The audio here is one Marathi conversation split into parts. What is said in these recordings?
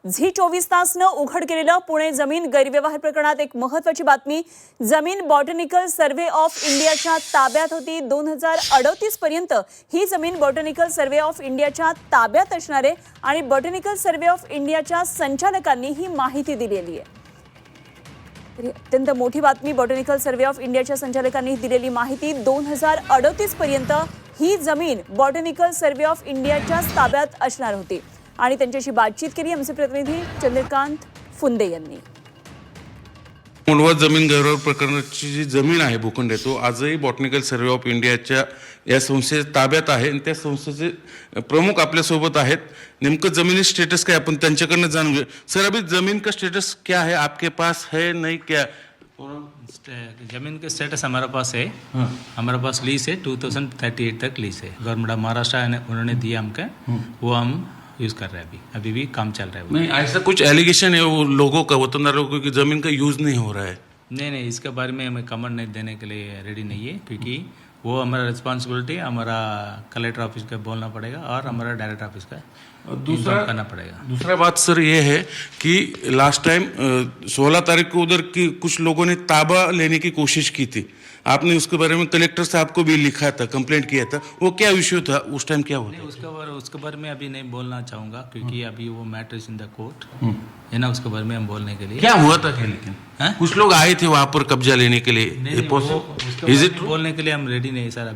झी 24 तासनं उघड केलेलं पुणे जमीन गैरव्यवहार प्रकरणात एक महत्त्वाची बातमी। जमीन बॉटॅनिकल सर्व्हे ऑफ इंडियाच्या ताब्यात होती। 2038 पर्यंत ही जमीन बॉटॅनिकल सर्व्हे ऑफ इंडियाच्या ताब्यात असणार आहे आणि बॉटॅनिकल सर्व्हे ऑफ इंडियाच्या संचालकांनी ही माहिती दिलेली आहे। अत्यंत मोठी बातमी। बॉटॅनिकल सर्व्हे ऑफ इंडियाच्या संचालकांनी दिलेली माहिती 2038 पर्यंत ही जमीन बॉटॅनिकल सर्व्हे ऑफ इंडियाच्या ताब्यात असणार होती आणि त्यांच्याशी बातचीत केली आमचे प्रतिनिधी चंद्रकांत फुंदे यांनी। मुंडवा जमीन गैरव्यवहार प्रकरणाची जी जमीन आहे भूखंड आहे तो आजही बॉटॅनिकल सर्व्हे ऑफ इंडियाच्या या संस्थेच्या ताब्यात आहे आणि त्या संस्थेचे प्रमुख आपल्यासोबत आहेत। नेमकं जमीनी स्टेटस काय आपण त्यांच्याकडनं जाणून घेऊ। सर, अभी जमीन का स्टेटस क्या है, आपके पास है नहीं क्या? जमीन का स्टेटस हमारे पास है। हमारे पास लीज है, 2038 तक लीज है। गवर्नमेंट ऑफ महाराष्ट्र ने उन्होंने दिया हमको, वो हम यूज़ कर रहे हैं। अभी भी काम चल रहा है। नहीं, ऐसा कुछ एलिगेशन है वो लोगों का, वतनदार लोगों की जमीन का यूज नहीं हो रहा है। नहीं, इसके बारे में हमें कमेंट नहीं देने के लिए रेडी नहीं है, क्योंकि वो हमारा रिस्पॉन्सिबिलिटी हमारा कलेक्टर ऑफिस का बोलना पड़ेगा और हमारा डायरेक्टर ऑफिस का दूसरा करना पड़ेगा। दूसरा बात सर ये है कि लास्ट टाइम 16 तारीख को उधर की कुछ लोगों ने ताबा लेने की कोशिश की थी। आपने उसके बारे में कलेक्टर साहब को भी लिखा था, कंप्लेंट किया था। वो क्या इश्यू था उस टाइम, क्या हुआ? उसके बारे में अभी नहीं बोलना चाहूँगा, क्योंकि अभी वो मैटर्स इन द कोर्ट है ना। उसके बारे में हम बोलने के लिए क्या हुआ था क्या? लेकिन कुछ लोग आए थे वहां पर कब्जा लेने के लिए। इज इट बोलने के लिए हम रेडी नहीं सर।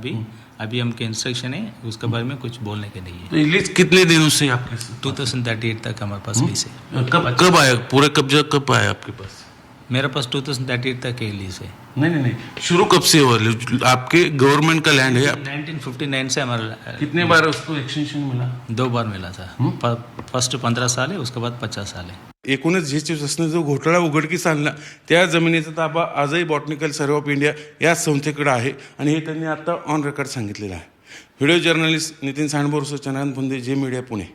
अभी हमके इंस्ट्रक्शन है, उसके बारे में कुछ बोलने के नहीं है। लीज कितने दिनों से आपके? 2038 तक हमारे पास लीज है। कब आया पूरे कब्जा, कब आया आपके पास? मेरे पास 2038 तक ही लीज है। नहीं, शुरू कब से हुआ? आपके गवर्नमेंट का लैंड है। 1959 से हमारा। कितने बार उसको एक्सटेंशन मिला? 2 बार मिला था। फर्स्ट 15 साल है, उसके बाद 50 साल है। एकूणच झी24 जो घोटाळा उघडकीस आणला त्या जमिनीचा ताबा आजही बॉटॅनिकल सर्व्हे ऑफ इंडिया या संस्थेकडे आहे आणि हे त्यांनी आता ऑन रेकॉर्ड सांगितलेलं आहे। व्हिडिओ जर्नलिस्ट नितीन सांडबोरसह चंद्रकांत फुंदे, झी मीडिया, पुणे।